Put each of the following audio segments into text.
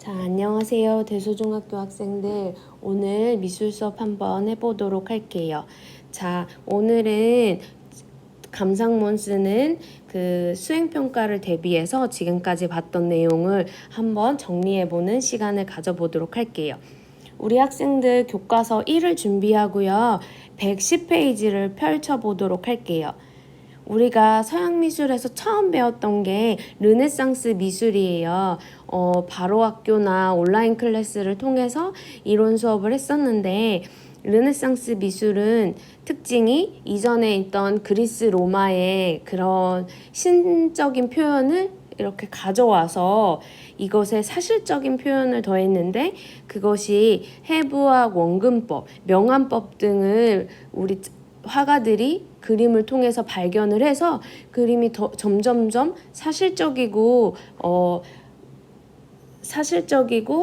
자, 안녕하세요. 대소중학교 학생들. 오늘 미술 수업 한번 해보도록 할게요. 자, 오늘은 감상문 쓰는 그 수행평가를 대비해서 지금까지 봤던 내용을 한번 정리해보는 시간을 가져보도록 할게요. 우리 학생들 교과서 1을 준비하고요. 110페이지를 펼쳐보도록 할게요. 우리가 서양 미술에서 처음 배웠던 게 르네상스 미술이에요. 바로 학교나 온라인 클래스를 통해서 이론 수업을 했었는데 르네상스 미술은 특징이 이전에 있던 그리스 로마의 그런 신적인 표현을 이렇게 가져와서 이것에 사실적인 표현을 더했는데 그것이 해부학, 원근법, 명암법 등을 우리 화가들이 그림을 통해서 발견을 해서 그림이 점점점 사실적이고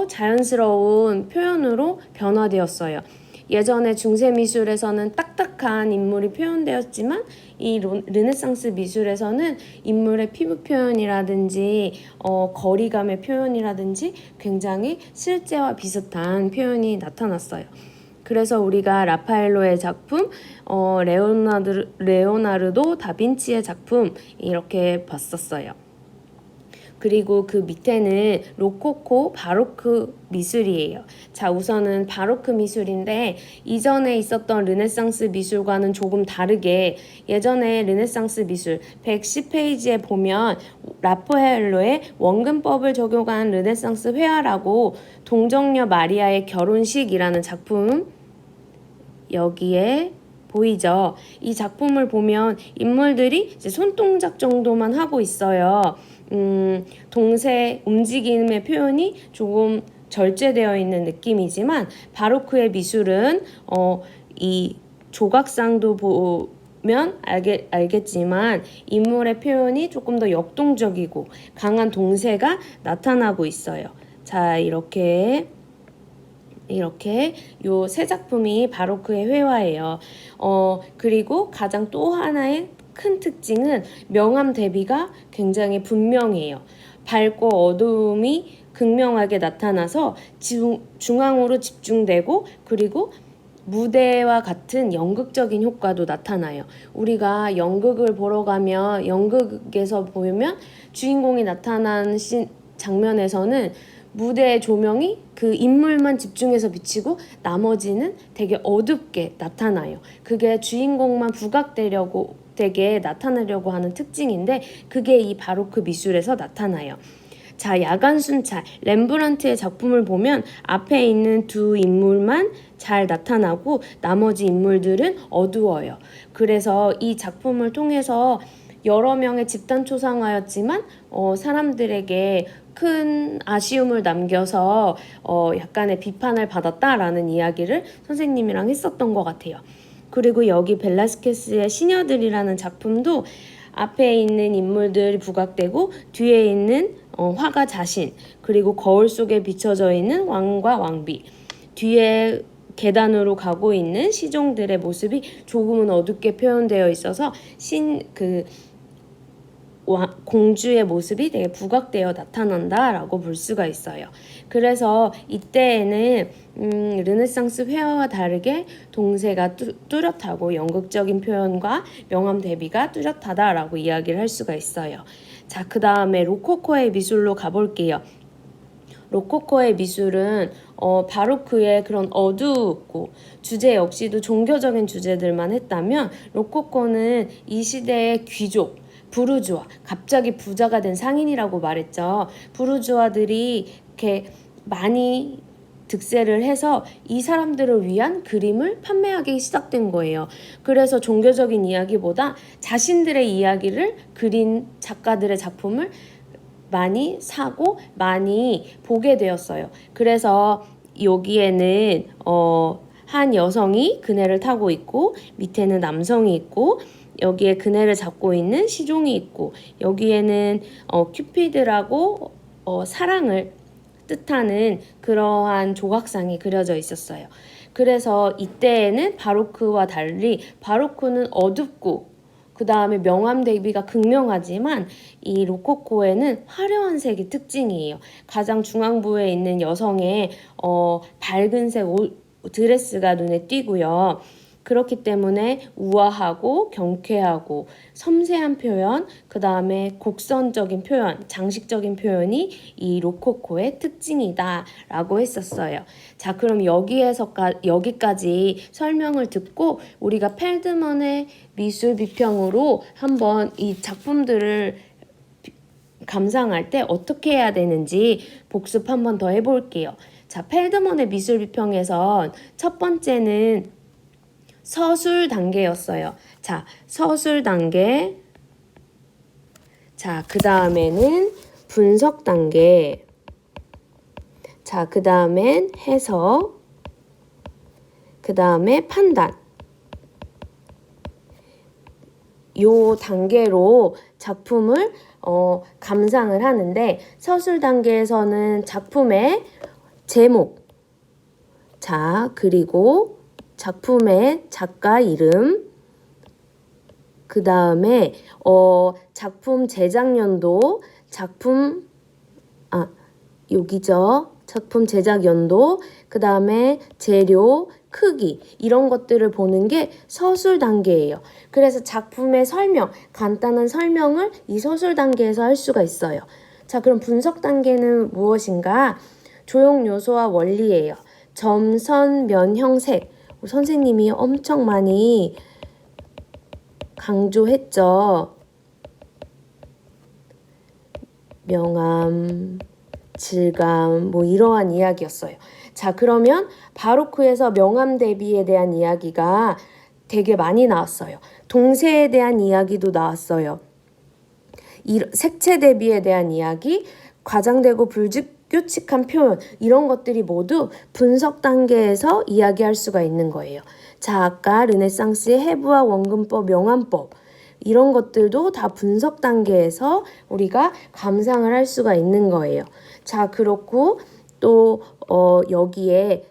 자연스러운 표현으로 변화되었어요. 예전에 중세미술에서는 딱딱한 인물이 표현되었지만 이 르네상스 미술에서는 인물의 피부 표현이라든지 거리감의 표현이라든지 굉장히 실제와 비슷한 표현이 나타났어요. 그래서 우리가 라파엘로의 작품, 레오나르도 다빈치의 작품 이렇게 봤었어요. 그리고 그 밑에는 로코코 바로크 미술이에요. 자, 우선은 바로크 미술인데 이전에 있었던 르네상스 미술과는 조금 다르게 예전에 르네상스 미술 110페이지에 보면 라파엘로의 원근법을 적용한 르네상스 회화라고 동정녀 마리아의 결혼식이라는 작품 여기에 보이죠? 이 작품을 보면 인물들이 이제 손동작 정도만 하고 있어요. 동세 움직임의 표현이 조금 절제되어 있는 느낌이지만 바로크의 미술은 이 조각상도 보면 알겠지만 인물의 표현이 조금 더 역동적이고 강한 동세가 나타나고 있어요. 자, 이렇게 요 세 작품이 바로크의 회화예요. 그리고 가장 또 하나의 큰 특징은 명암 대비가 굉장히 분명해요. 밝고 어두움이 극명하게 나타나서 중앙으로 집중되고 그리고 무대와 같은 연극적인 효과도 나타나요. 우리가 연극을 보러 가면 연극에서 보면 주인공이 나타난 장면에서는 무대의 조명이 그 인물만 집중해서 비치고 나머지는 되게 어둡게 나타나요. 그게 주인공만 부각되게 나타내려고 하는 특징인데 그게 이 바로크 미술에서 나타나요. 자, 야간 순찰, 렘브란트의 작품을 보면 앞에 있는 두 인물만 잘 나타나고 나머지 인물들은 어두워요. 그래서 이 작품을 통해서 여러 명의 집단 초상화였지만 사람들에게 큰 아쉬움을 남겨서 약간의 비판을 받았다라는 이야기를 선생님이랑 했었던 것 같아요. 그리고 여기 벨라스케스의 시녀들이라는 작품도 앞에 있는 인물들이 부각되고 뒤에 있는 화가 자신 그리고 거울 속에 비춰져 있는 왕과 왕비 뒤에 계단으로 가고 있는 시종들의 모습이 조금은 어둡게 표현되어 있어서 공주의 모습이 되게 부각되어 나타난다라고 볼 수가 있어요. 그래서 이때에는 르네상스 회화와 다르게 동세가 뚜렷하고 연극적인 표현과 명암 대비가 뚜렷하다라고 이야기를 할 수가 있어요. 자, 그 다음에 로코코의 미술로 가볼게요. 로코코의 미술은 바로크의 그런 어두웠고 주제 역시도 종교적인 주제들만 했다면 로코코는 이 시대의 귀족 부르주아, 갑자기 부자가 된 상인이라고 말했죠. 부르주아들이 이렇게 많이 득세를 해서 이 사람들을 위한 그림을 판매하기 시작된 거예요. 그래서 종교적인 이야기보다 자신들의 이야기를 그린 작가들의 작품을 많이 사고 많이 보게 되었어요. 그래서 여기에는 한 여성이 그네를 타고 있고 밑에는 남성이 있고 여기에 그네를 잡고 있는 시종이 있고 여기에는 큐피드라고 사랑을 뜻하는 그러한 조각상이 그려져 있었어요. 그래서 이때에는 바로크와 달리 바로크는 어둡고 그 다음에 명암 대비가 극명하지만 이 로코코에는 화려한 색이 특징이에요. 가장 중앙부에 있는 여성의 밝은색 드레스가 눈에 띄고요. 그렇기 때문에 우아하고 경쾌하고 섬세한 표현, 그 다음에 곡선적인 표현, 장식적인 표현이 이 로코코의 특징이다 라고 했었어요. 자, 그럼 여기까지 설명을 듣고 우리가 펠드먼의 미술 비평으로 한번 이 작품들을 감상할 때 어떻게 해야 되는지 복습 한번 더 해볼게요. 자, 펠드먼의 미술 비평에선 첫 번째는 서술 단계였어요. 자, 서술 단계. 자, 그 다음에는 분석 단계. 자, 그 다음엔 해석. 그 다음에 판단. 요 단계로 작품을 감상을 하는데, 서술 단계에서는 작품의 제목. 자, 그리고 작품의 작가 이름, 그 다음에 작품 제작 연도, 여기죠. 작품 제작 연도, 그 다음에 재료, 크기, 이런 것들을 보는 게 서술 단계예요. 그래서 작품의 설명, 간단한 설명을 이 서술 단계에서 할 수가 있어요. 자, 그럼 분석 단계는 무엇인가? 조형 요소와 원리예요. 점, 선, 면, 형, 색. 선생님이 엄청 많이 강조했죠. 명암, 질감, 뭐 이러한 이야기였어요. 자, 그러면 바로크에서 명암 대비에 대한 이야기가 되게 많이 나왔어요. 동세에 대한 이야기도 나왔어요. 색채 대비에 대한 이야기, 과장되고 불규칙한 표현, 이런 것들이 모두 분석 단계에서 이야기할 수가 있는 거예요. 자, 아까 르네상스의 해부와 원근법, 명암법, 이런 것들도 다 분석 단계에서 우리가 감상을 할 수가 있는 거예요. 자, 그렇고 또 여기에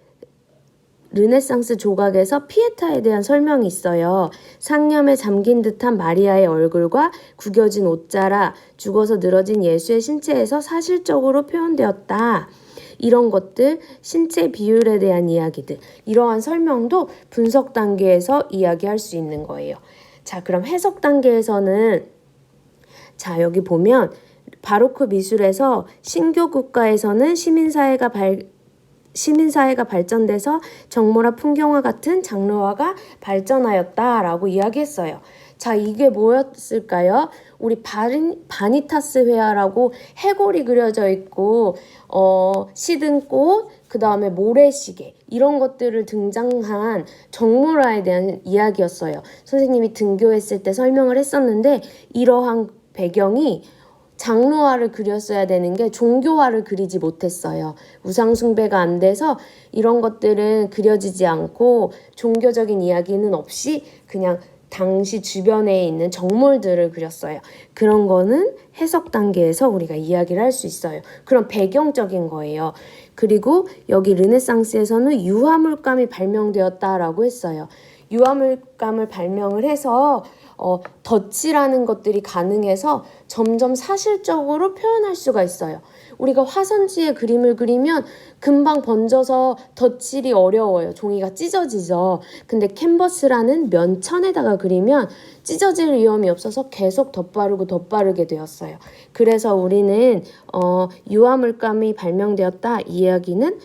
르네상스 조각에서 피에타에 대한 설명이 있어요. 상념에 잠긴 듯한 마리아의 얼굴과 구겨진 옷자락, 죽어서 늘어진 예수의 신체에서 사실적으로 표현되었다. 이런 것들, 신체 비율에 대한 이야기들, 이러한 설명도 분석 단계에서 이야기할 수 있는 거예요. 자, 그럼 해석 단계에서는, 자, 여기 보면 바로크 미술에서 신교 국가에서는 시민사회가 발전돼서 정모라 풍경화 같은 장르화가 발전하였다라고 이야기했어요. 자, 이게 뭐였을까요? 우리 바니타스 회화라고 해골이 그려져 있고 시든 꽃, 그 다음에 모래시계, 이런 것들을 등장한 정모라에 대한 이야기였어요. 선생님이 등교했을 때 설명을 했었는데, 이러한 배경이 장르화를 그렸어야 되는 게 종교화를 그리지 못했어요. 우상숭배가 안 돼서 이런 것들은 그려지지 않고 종교적인 이야기는 없이 그냥 당시 주변에 있는 정물들을 그렸어요. 그런 거는 해석 단계에서 우리가 이야기를 할 수 있어요. 그런 배경적인 거예요. 그리고 여기 르네상스에서는 유화물감이 발명되었다라고 했어요. 유화물감을 발명을 해서 덧칠하는 것들이 가능해서 점점 사실적으로 표현할 수가 있어요. 우리가 화선지에 그림을 그리면 금방 번져서 덧칠이 어려워요. 종이가 찢어지죠. 근데 캔버스라는 면천에다가 그리면 찢어질 위험이 없어서 계속 덧바르게 되었어요. 그래서 우리는 유화물감이 발명되었다, 이 이야기는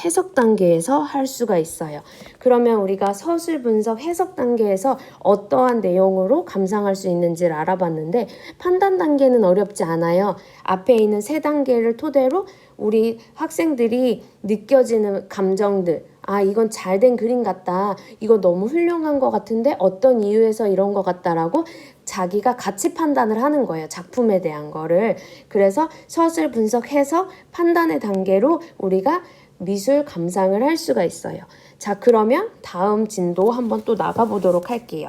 해석 단계에서 할 수가 있어요. 그러면 우리가 서술 분석 해석 단계에서 어떠한 내용으로 감상할 수 있는지를 알아봤는데, 판단 단계는 어렵지 않아요. 앞에 있는 세 단계를 토대로 우리 학생들이 느껴지는 감정들, 아, 이건 잘된 그림 같다, 이거 너무 훌륭한 것 같은데 어떤 이유에서 이런 것 같다라고 자기가 가치 판단을 하는 거예요. 작품에 대한 거를. 그래서 서술 분석 해석 판단의 단계로 우리가 미술 감상을 할 수가 있어요. 자, 그러면 다음 진도 한번 또 나가보도록 할게요.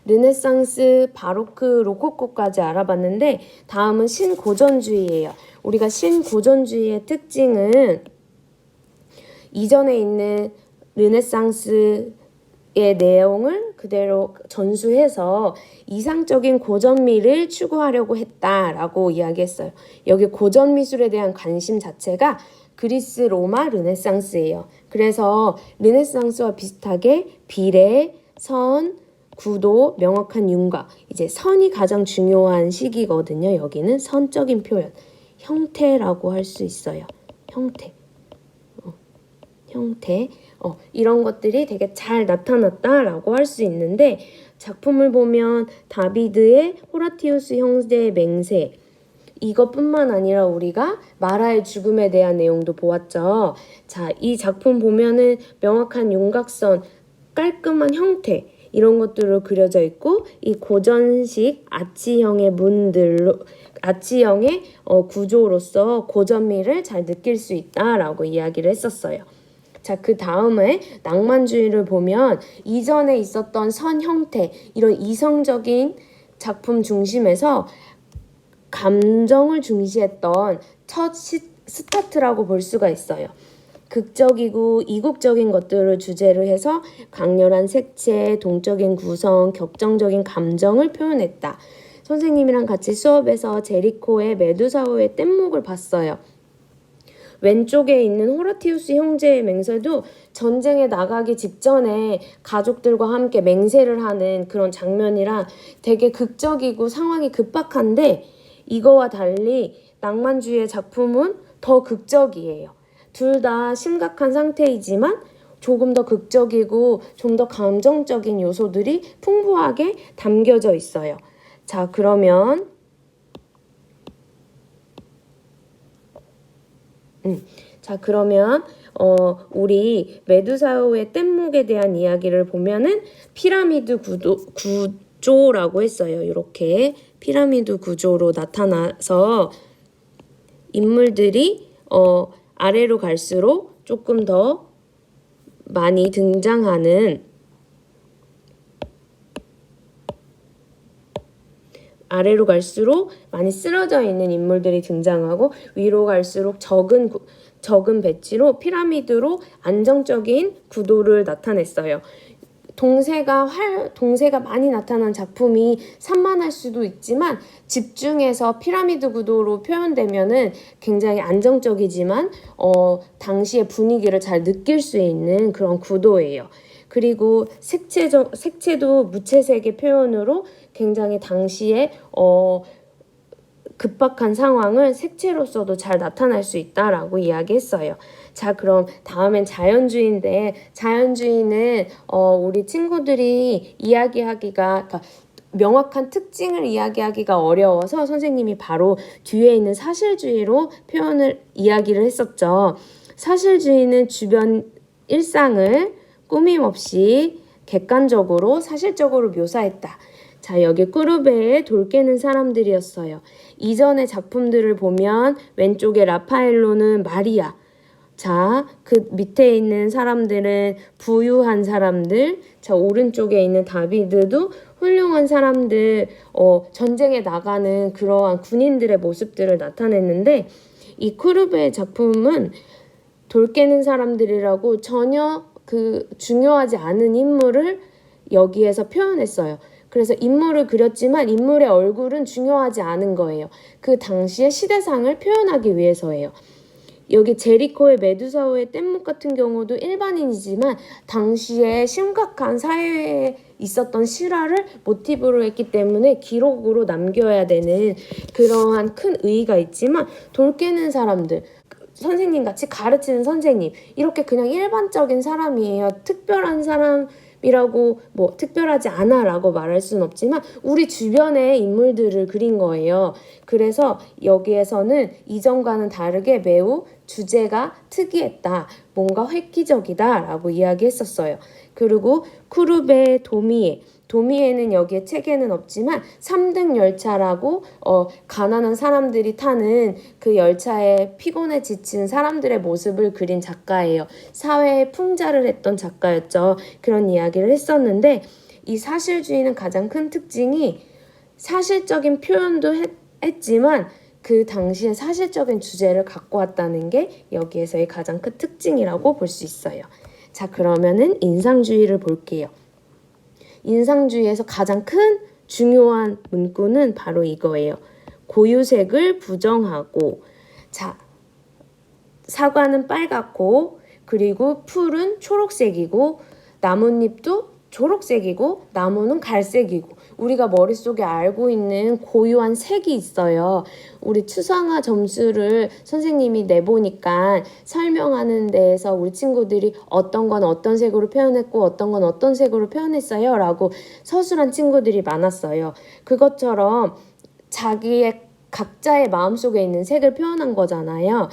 르네상스, 바로크, 로코코까지 알아봤는데, 다음은 신고전주의예요. 우리가 신고전주의의 특징은 이전에 있는 르네상스, 의 내용을 그대로 전수해서 이상적인 고전미를 추구하려고 했다라고 이야기했어요. 여기 고전미술에 대한 관심 자체가 그리스, 로마, 르네상스예요. 그래서 르네상스와 비슷하게 비례, 선, 구도, 명확한 윤곽. 이제 선이 가장 중요한 시기거든요. 여기는 선적인 표현, 형태라고 할 수 있어요. 형태. 이런 것들이 되게 잘 나타났다라고 할 수 있는데, 작품을 보면 다비드의 호라티우스 형제의 맹세, 이것뿐만 아니라 우리가 마라의 죽음에 대한 내용도 보았죠. 자, 이 작품 보면은 명확한 윤곽선, 깔끔한 형태, 이런 것들로 그려져 있고, 이 고전식 아치형의 문들로, 아치형의 구조로서 고전미를 잘 느낄 수 있다라고 이야기를 했었어요. 자, 그 다음에 낭만주의를 보면 이전에 있었던 선 형태, 이런 이성적인 작품 중심에서 감정을 중시했던 첫 스타트라고 볼 수가 있어요. 극적이고 이국적인 것들을 주제로 해서 강렬한 색채, 동적인 구성, 격정적인 감정을 표현했다. 선생님이랑 같이 수업에서 제리코의 메두사호의 뗏목을 봤어요. 왼쪽에 있는 호라티우스 형제의 맹세도 전쟁에 나가기 직전에 가족들과 함께 맹세를 하는 그런 장면이라 되게 극적이고 상황이 급박한데, 이거와 달리 낭만주의의 작품은 더 극적이에요. 둘 다 심각한 상태이지만 조금 더 극적이고 좀 더 감정적인 요소들이 풍부하게 담겨져 있어요. 자, 그러면 우리 메두사호의 뗏목에 대한 이야기를 보면은 피라미드 구조라고 했어요. 이렇게 피라미드 구조로 나타나서 인물들이 아래로 갈수록 조금 더 많이 등장하는, 아래로 갈수록 많이 쓰러져 있는 인물들이 등장하고, 위로 갈수록 적은 배치로 피라미드로 안정적인 구도를 나타냈어요. 동세가 많이 나타난 작품이 산만할 수도 있지만, 집중해서 피라미드 구도로 표현되면은 굉장히 안정적이지만 당시의 분위기를 잘 느낄 수 있는 그런 구도예요. 그리고 색채도 무채색의 표현으로 굉장히 당시에 급박한 상황을 색채로서도 잘 나타날 수 있다라고 이야기했어요. 자, 그럼 다음엔 자연주의인데, 자연주의는 우리 친구들이 그러니까 명확한 특징을 이야기하기가 어려워서 선생님이 바로 뒤에 있는 사실주의로 이야기를 했었죠. 사실주의는 주변 일상을 꾸밈 없이 객관적으로 사실적으로 묘사했다. 자, 여기 꾸르베의 돌 깨는 사람들이었어요. 이전의 작품들을 보면 왼쪽에 라파엘로는 마리아, 자, 그 밑에 있는 사람들은 부유한 사람들, 자, 오른쪽에 있는 다비드도 훌륭한 사람들, 전쟁에 나가는 그러한 군인들의 모습들을 나타냈는데, 이 쿠르베의 작품은 돌 깨는 사람들이라고 전혀 중요하지 않은 인물을 여기에서 표현했어요. 그래서 인물을 그렸지만 인물의 얼굴은 중요하지 않은 거예요. 그 당시의 시대상을 표현하기 위해서예요. 여기 제리코의 메두사호의 뗏목 같은 경우도 일반인이지만 당시에 심각한 사회에 있었던 실화를 모티브로 했기 때문에 기록으로 남겨야 되는 그러한 큰 의의가 있지만, 돌 깨는 사람들, 선생님 같이 가르치는 선생님, 이렇게 그냥 일반적인 사람이에요. 특별한 사람이라고 특별하지 않아라고 말할 수는 없지만 우리 주변의 인물들을 그린 거예요. 그래서 여기에서는 이전과는 다르게 매우 주제가 특이했다, 뭔가 획기적이다라고 이야기했었어요. 그리고 쿠르베 도미에는 여기에 책에는 없지만 3등 열차라고 가난한 사람들이 타는 그 열차에 피곤해 지친 사람들의 모습을 그린 작가예요. 사회에 풍자를 했던 작가였죠. 그런 이야기를 했었는데, 이 사실주의는 가장 큰 특징이 사실적인 표현도 했지만 그 당시에 사실적인 주제를 갖고 왔다는 게 여기에서의 가장 큰 특징이라고 볼 수 있어요. 자, 그러면은 인상주의를 볼게요. 인상주의에서 가장 큰 중요한 문구는 바로 이거예요. 고유색을 부정하고. 자, 사과는 빨갛고, 그리고 풀은 초록색이고, 나뭇잎도 초록색이고, 나무는 갈색이고, 우리가 머릿속에 알고 있는 고유한 색이 있어요. 우리 추상화 점수를 선생님이 내보니까 설명하는 데에서 우리 친구들이 어떤 건 어떤 색으로 표현했고 어떤 건 어떤 색으로 표현했어요 라고 서술한 친구들이 많았어요. 그것처럼 자기의 각자의 마음속에 있는 색을 표현한 거잖아요.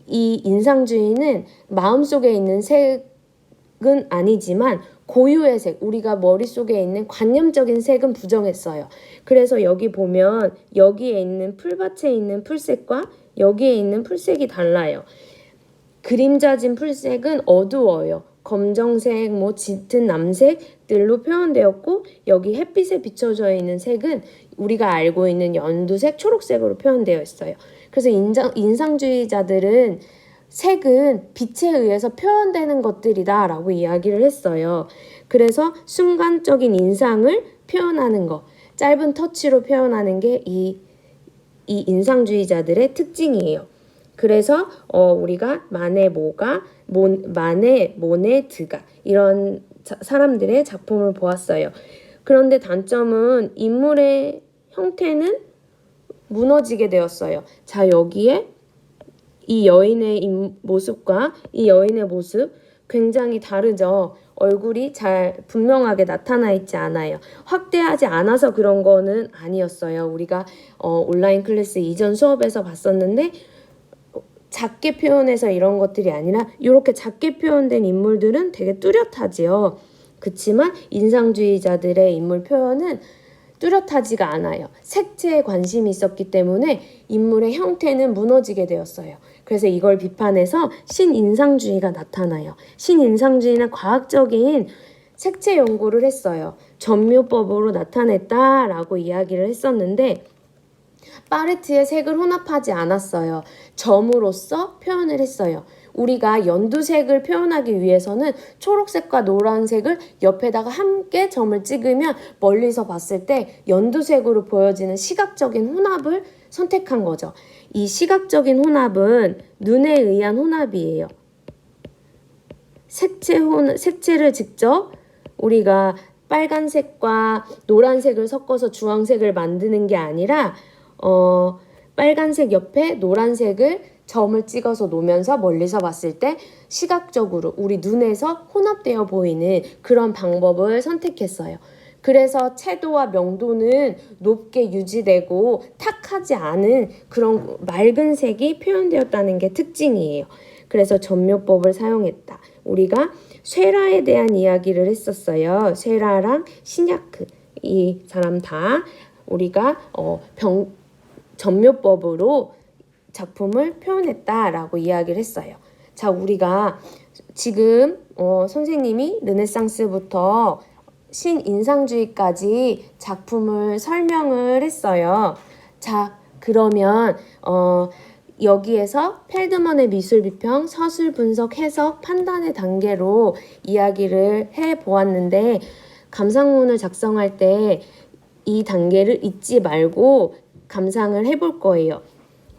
이 인상주의는 마음속에 있는 색은 아니지만 고유의 색, 우리가 머릿속에 있는 관념적인 색은 부정했어요. 그래서 여기 보면 여기에 있는 풀밭에 있는 풀색과 여기에 있는 풀색이 달라요. 그림자진 풀색은 어두워요. 검정색, 짙은 남색들로 표현되었고, 여기 햇빛에 비춰져 있는 색은 우리가 알고 있는 연두색, 초록색으로 표현되어 있어요. 그래서 인상주의자들은 색은 빛에 의해서 표현되는 것들이다 라고 이야기를 했어요. 그래서 순간적인 인상을 표현하는 것, 짧은 터치로 표현하는 게 이 인상주의자들의 특징이에요. 그래서 우리가 마네, 모네, 드가 이런 사람들의 작품을 보았어요. 그런데 단점은 인물의 형태는 무너지게 되었어요. 자, 여기에 이 여인의 모습과 이 여인의 모습 굉장히 다르죠. 얼굴이 잘 분명하게 나타나 있지 않아요. 확대하지 않아서 그런 거는 아니었어요. 우리가 온라인 클래스 이전 수업에서 봤었는데 작게 표현해서 이런 것들이 아니라 이렇게 작게 표현된 인물들은 되게 뚜렷하지요. 그렇지만 인상주의자들의 인물 표현은 뚜렷하지가 않아요. 색채에 관심이 있었기 때문에 인물의 형태는 무너지게 되었어요. 그래서 이걸 비판해서 신인상주의가 나타나요. 신인상주의는 과학적인 색채 연구를 했어요. 점묘법으로 나타냈다라고 이야기를 했었는데 파레트의 색을 혼합하지 않았어요. 점으로써 표현을 했어요. 우리가 연두색을 표현하기 위해서는 초록색과 노란색을 옆에다가 함께 점을 찍으면 멀리서 봤을 때 연두색으로 보여지는 시각적인 혼합을 선택한 거죠. 이 시각적인 혼합은 눈에 의한 혼합이에요. 색채를 직접 우리가 빨간색과 노란색을 섞어서 주황색을 만드는 게 아니라 빨간색 옆에 노란색을 점을 찍어서 놓으면서 멀리서 봤을 때 시각적으로 우리 눈에서 혼합되어 보이는 그런 방법을 선택했어요. 그래서 채도와 명도는 높게 유지되고 탁하지 않은 그런 맑은 색이 표현되었다는 게 특징이에요. 그래서 점묘법을 사용했다. 우리가 쇠라에 대한 이야기를 했었어요. 쇠라랑 시냐크 이 사람 다 우리가 점묘법으로 작품을 표현했다라고 이야기를 했어요. 자, 우리가 지금 선생님이 르네상스부터 신인상주의까지 작품을 설명을 했어요. 자, 그러면 여기에서 펠드먼의 미술 비평, 서술 분석, 해석, 판단의 단계로 이야기를 해보았는데 감상문을 작성할 때 이 단계를 잊지 말고 감상을 해볼 거예요.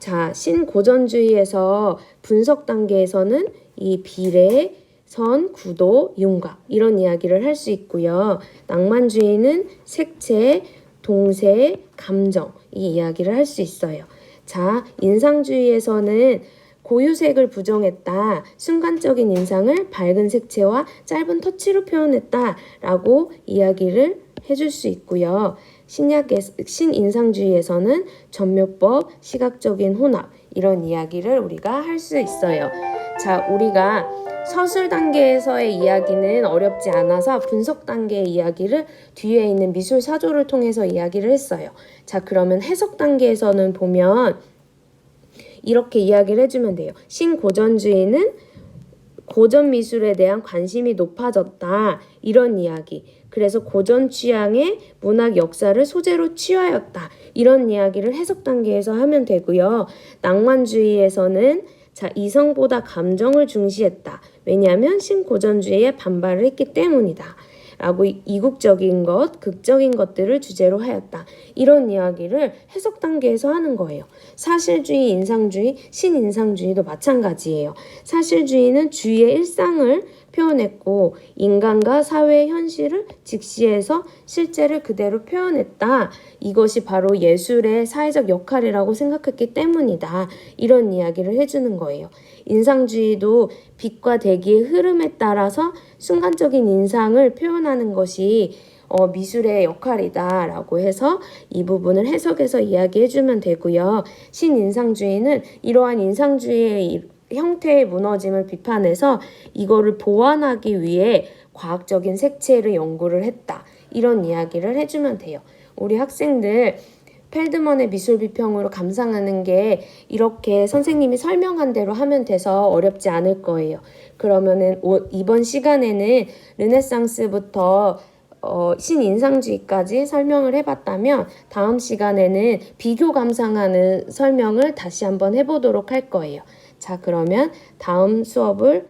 자, 신고전주의에서 분석 단계에서는 이 비례, 선, 구도, 윤곽 이런 이야기를 할 수 있고요. 낭만주의는 색채, 동세, 감정 이 이야기를 할 수 있어요. 자, 인상주의에서는 고유색을 부정했다. 순간적인 인상을 밝은 색채와 짧은 터치로 표현했다. 라고 이야기를 해줄 수 있고요. 신인상주의에서는 점묘법, 시각적인 혼합 이런 이야기를 우리가 할 수 있어요. 자, 우리가 서술 단계에서의 이야기는 어렵지 않아서 분석 단계의 이야기를 뒤에 있는 미술 사조를 통해서 이야기를 했어요. 자, 그러면 해석 단계에서는 보면 이렇게 이야기를 해주면 돼요. 신고전주의는 고전 미술에 대한 관심이 높아졌다. 이런 이야기. 그래서 고전 취향의 문학 역사를 소재로 취하였다. 이런 이야기를 해석 단계에서 하면 되고요. 낭만주의에서는 자, 이성보다 감정을 중시했다. 왜냐하면 신고전주의에 반발을 했기 때문이다. 라고 이국적인 것, 극적인 것들을 주제로 하였다. 이런 이야기를 해석 단계에서 하는 거예요. 사실주의, 인상주의, 신인상주의도 마찬가지예요. 사실주의는 주위의 일상을 표현했고 인간과 사회의 현실을 직시해서 실제를 그대로 표현했다. 이것이 바로 예술의 사회적 역할이라고 생각했기 때문이다. 이런 이야기를 해주는 거예요. 인상주의도 빛과 대기의 흐름에 따라서 순간적인 인상을 표현하는 것이 미술의 역할이다 라고 해서 이 부분을 해석해서 이야기해주면 되고요. 신인상주의는 이러한 인상주의의 형태의 무너짐을 비판해서 이거를 보완하기 위해 과학적인 색채를 연구를 했다. 이런 이야기를 해주면 돼요. 우리 학생들 펠드먼의 미술 비평으로 감상하는 게 이렇게 선생님이 설명한 대로 하면 돼서 어렵지 않을 거예요. 그러면은 이번 시간에는 르네상스부터 신인상주의까지 설명을 해봤다면 다음 시간에는 비교 감상하는 설명을 다시 한번 해보도록 할 거예요. 자, 그러면 다음 수업을